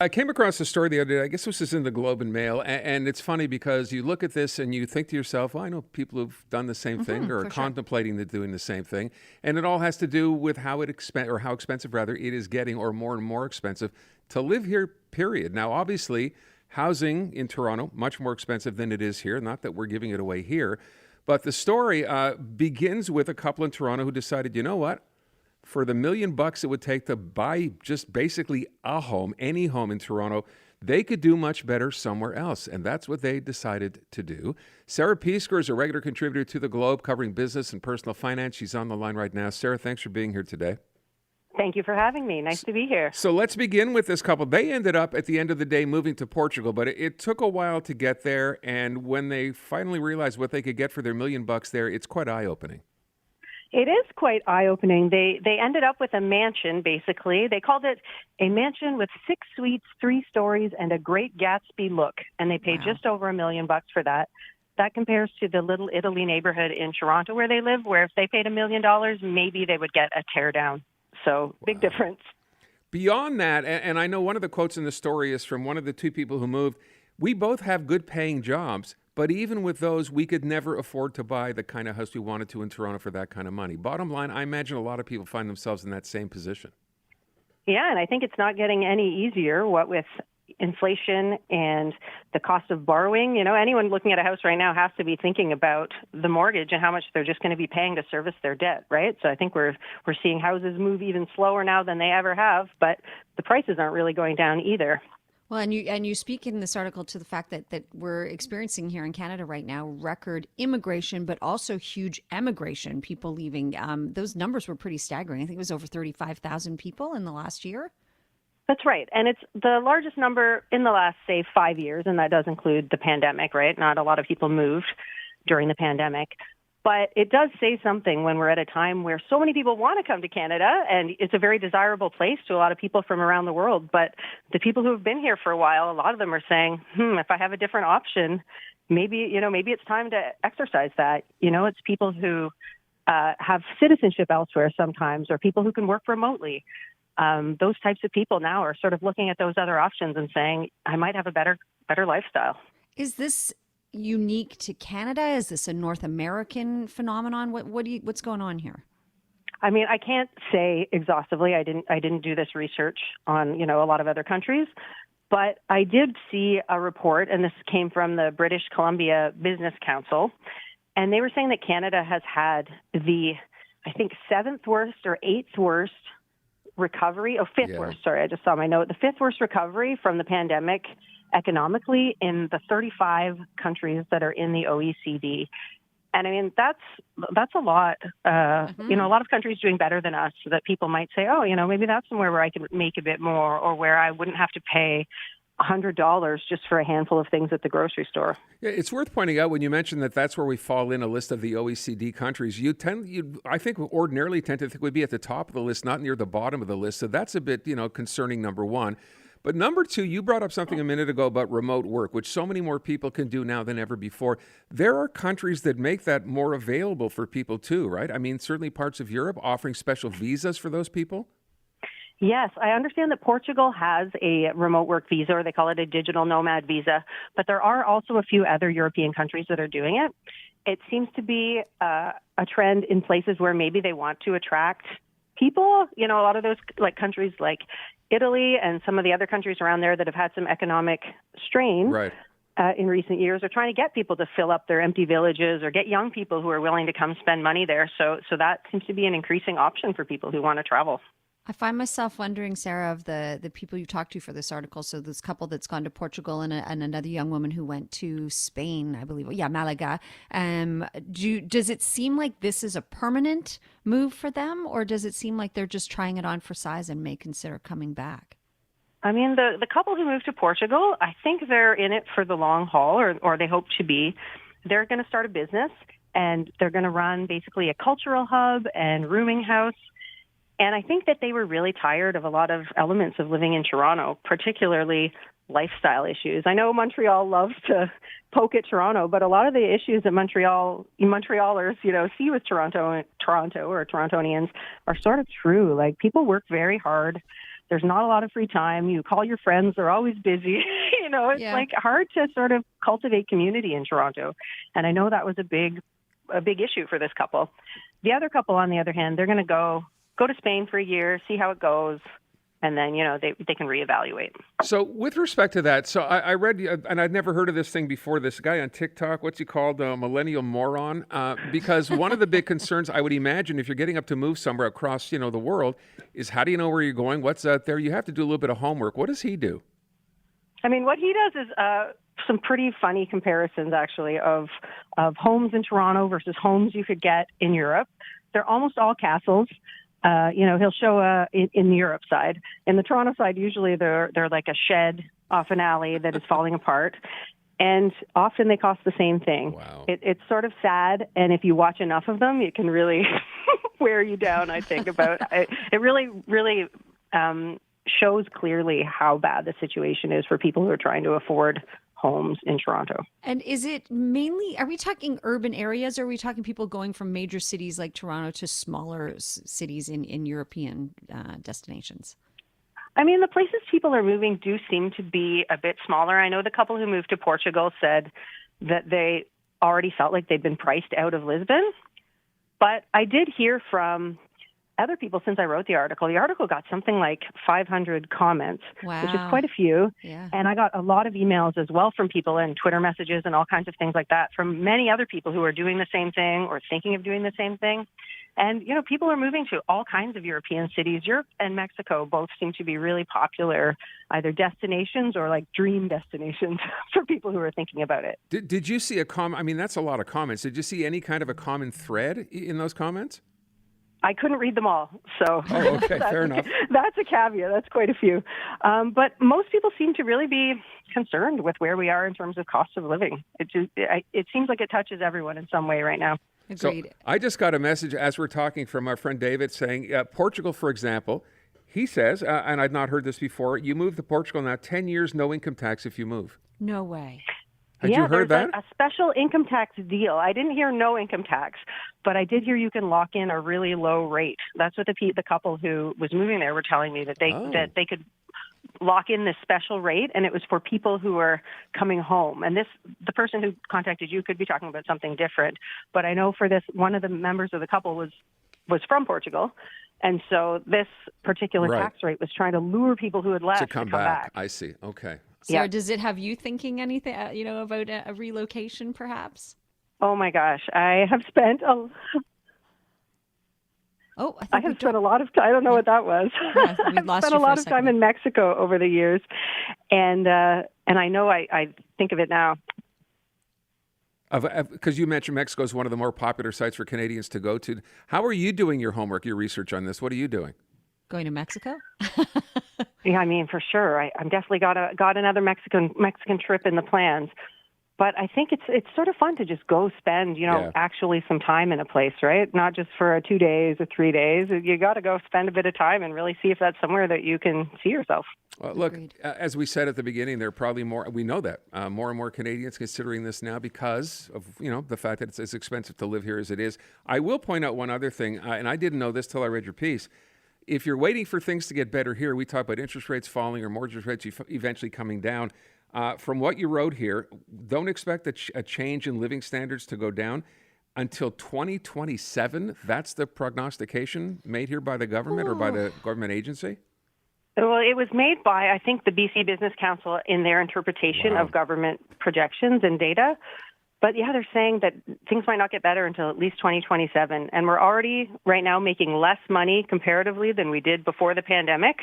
I came across a story the other day. I guess this was in the Globe and Mail, and it's funny because you look at this and you think to yourself, "Well, I know people who've done the same thing or are For sure. contemplating doing the same thing," and it all has to do with how expensive rather it is getting, or more and more expensive to live here. Period. Now, obviously, housing in Toronto much more expensive than it is here. Not that we're giving it away here, but the story begins with a couple in Toronto who decided, you know what? For the $1 million it would take to buy just basically a home, any home in Toronto, they could do much better somewhere else. And that's what they decided to do. Saira Peesker is a regular contributor to The Globe covering business and personal finance. She's on the line right now. Sarah, thanks for being here today. Thank you for having me. Nice to be here. So let's begin with this couple. They ended up at the end of the day moving to Portugal, but it took a while to get there. And when they finally realized what they could get for their $1 million there, it's quite eye-opening. It is quite eye-opening. They ended up with a mansion, basically. They called it a mansion with 6 suites, 3 stories, and a Great Gatsby look. And they paid just over $1 million for that. That compares to the Little Italy neighborhood in Toronto where they live, where if they paid $1 million, maybe they would get a teardown. So big difference. Beyond that, and I know one of the quotes in the story is from one of the two people who moved, we both have good paying jobs, but even with those, we could never afford to buy the kind of house we wanted to in Toronto for that kind of money. Bottom line, I imagine a lot of people find themselves in that same position. Yeah, and I think it's not getting any easier, what with inflation and the cost of borrowing. Anyone looking at a house right now has to be thinking about the mortgage and how much they're just going to be paying to service their debt, right? So I think we're seeing houses move even slower now than they ever have, but the prices aren't really going down either. Well, and you speak in this article to the fact that we're experiencing here in Canada right now record immigration, but also huge emigration, people leaving. Those numbers were pretty staggering. I think it was over 35,000 people in the last year. That's right. And it's the largest number in the last, say, 5 years, and that does include the pandemic, right? Not a lot of people moved during the pandemic. But it does say something when we're at a time where so many people want to come to Canada, and it's a very desirable place to a lot of people from around the world. But the people who have been here for a while, a lot of them are saying, if I have a different option, maybe it's time to exercise that. It's people who have citizenship elsewhere sometimes, or people who can work remotely. Those types of people now are sort of looking at those other options and saying, I might have a better lifestyle. Is this unique to Canada? Is this a North American phenomenon? What's going on here? I mean, I can't say exhaustively. I didn't do this research on, a lot of other countries, but I did see a report, and this came from the British Columbia Business Council, and they were saying that Canada has had I think, 7th worst or 8th worst recovery. Fifth worst. Sorry, I just saw my note. The 5th worst recovery from the pandemic economically in the 35 countries that are in the OECD. And I mean, that's a lot. A lot of countries doing better than us, so that people might say, maybe that's somewhere where I could make a bit more, or where I wouldn't have to pay $100 just for a handful of things at the grocery store. Yeah, it's worth pointing out when you mention that that's where we fall in a list of the OECD countries. I think ordinarily tend to think we'd be at the top of the list, not near the bottom of the list. So that's a bit, concerning, number one. But number two, you brought up something a minute ago about remote work, which so many more people can do now than ever before. There are countries that make that more available for people too, right? I mean, certainly parts of Europe offering special visas for those people. Yes, I understand that Portugal has a remote work visa, or they call it a digital nomad visa, but there are also a few other European countries that are doing it. It seems to be a trend in places where maybe they want to attract people. A lot of those countries like Italy and some of the other countries around there that have had some economic strain in recent years are trying to get people to fill up their empty villages, or get young people who are willing to come spend money there. So that seems to be an increasing option for people who want to travel. I find myself wondering, Sarah, of the people you talked to for this article. So this couple that's gone to Portugal, and another young woman who went to Spain, I believe. Yeah, Malaga. Does it seem like this is a permanent move for them, or does it seem like they're just trying it on for size and may consider coming back? I mean, the couple who moved to Portugal, I think they're in it for the long haul, or they hope to be. They're going to start a business, and they're going to run basically a cultural hub and rooming house. And I think that they were really tired of a lot of elements of living in Toronto, particularly lifestyle issues. I know Montreal loves to poke at Toronto, but a lot of the issues that Montrealers, see with Toronto or Torontonians are sort of true. Like, people work very hard. There's not a lot of free time. You call your friends, they're always busy. It's Yeah. like hard to sort of cultivate community in Toronto. And I know that was a big issue for this couple. The other couple, on the other hand, they're going to go to Spain for a year, see how it goes, and then, they can reevaluate. So with respect to that, so I read, and I'd never heard of this thing before, this guy on TikTok, what's he called, millennial moron, because one of the big concerns, I would imagine, if you're getting up to move somewhere across, the world, is how do you know where you're going, what's out there? You have to do a little bit of homework. What does he do? I mean, what he does is some pretty funny comparisons, actually, of homes in Toronto versus homes you could get in Europe. They're almost all castles. He'll show in the Europe side. In the Toronto side, usually they're like a shed off an alley that is falling apart. And often they cost the same thing. Wow. It's sort of sad. And if you watch enough of them, it can really wear you down, I think. It really, really shows clearly how bad the situation is for people who are trying to afford homes in Toronto. And is it mainly, are we talking urban areas, or are we talking people going from major cities like Toronto to smaller cities in European destinations? I mean, the places people are moving do seem to be a bit smaller. I know the couple who moved to Portugal said that they already felt like they'd been priced out of Lisbon. But I did hear from other people since I wrote the article. The article got something like 500 comments, which is Wow. quite a few. Yeah. And I got a lot of emails as well from people and Twitter messages and all kinds of things like that from many other people who are doing the same thing or thinking of doing the same thing. And, people are moving to all kinds of European cities. Europe and Mexico both seem to be really popular, either destinations or like dream destinations for people who are thinking about it. Did you see a comment? I mean, that's a lot of comments. Did you see any kind of a common thread in those comments? I couldn't read them all, so Oh, okay, fair enough. That's a caveat. That's quite a few. But most people seem to really be concerned with where we are in terms of cost of living. It seems like it touches everyone in some way right now. Agreed. So I just got a message as we're talking from our friend David saying, Portugal, for example, he says, and I'd not heard this before, you move to Portugal now, 10 years, no income tax if you move. No way. Had you heard there's that? a special income tax deal. I didn't hear no income tax, but I did hear you can lock in a really low rate. That's what the couple who was moving there were telling me, that they could lock in this special rate, and it was for people who are coming home. And the person who contacted you could be talking about something different. But I know for this, one of the members of the couple was from Portugal. And so this particular tax rate was trying to lure people who had left To come back. I see. Okay. Sarah, does it have you thinking anything, about a relocation perhaps? Oh my gosh. I have spent I have spent a lot of time. I don't know what that was. Yeah, we I've lost spent you a for lot a of time second. in Mexico over the years, and I know I think of it now. Because you mentioned Mexico is one of the more popular sites for Canadians to go to. How are you doing your homework, your research on this? What are you doing? Going to Mexico? Yeah, I mean, for sure. I'm definitely got another Mexican trip in the plans. But I think it's sort of fun to just go spend, actually some time in a place, right? Not just for 2 days or 3 days. You got to go spend a bit of time and really see if that's somewhere that you can see yourself. Well, look, as we said at the beginning, there are probably more. We know that more and more Canadians considering this now because of the fact that it's as expensive to live here as it is. I will point out one other thing, and I didn't know this till I read your piece. If you're waiting for things to get better here, we talk about interest rates falling or mortgage rates eventually coming down. From what you wrote here, don't expect a change in living standards to go down until 2027. That's the prognostication made here by the government or by the government agency? Well, it was made by, I think, the BC Business Council in their interpretation of government projections and data. But yeah, they're saying that things might not get better until at least 2027. And we're already right now making less money comparatively than we did before the pandemic.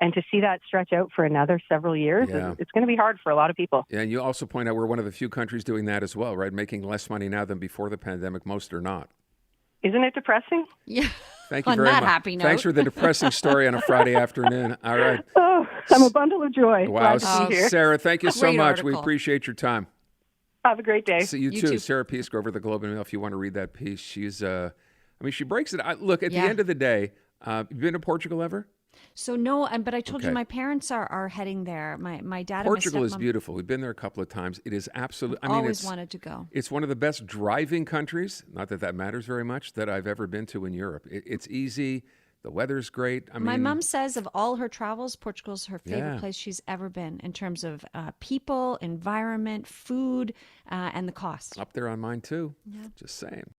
And to see that stretch out for another several years, it's going to be hard for a lot of people. Yeah, and you also point out we're one of the few countries doing that as well, right? Making less money now than before the pandemic. Most are not. Isn't it depressing? Yeah. Thank you On very that much. happy note. Thanks for the depressing story on a Friday afternoon. All right. Oh, I'm a bundle of joy. Wow. Glad to be here. Sarah, thank you so Great much. We article. appreciate your time. Have a great day. See you too. Sarah Peesker over at the Globe and Mail if you want to read that piece. She's, she breaks it. Look, at the end of the day, you been to Portugal ever? So no, but I told you my parents are heading there. My dad Portugal and my is stepmom beautiful. We've been there a couple of times. It is absolutely. always wanted to go. It's one of the best driving countries. Not that that matters very much that I've ever been to in Europe. It's easy. The weather's great. I mean, My mom says of all her travels, Portugal's her favorite Yeah. place she's ever been in terms of people, environment, food, and the cost. up there on mine too. Just saying.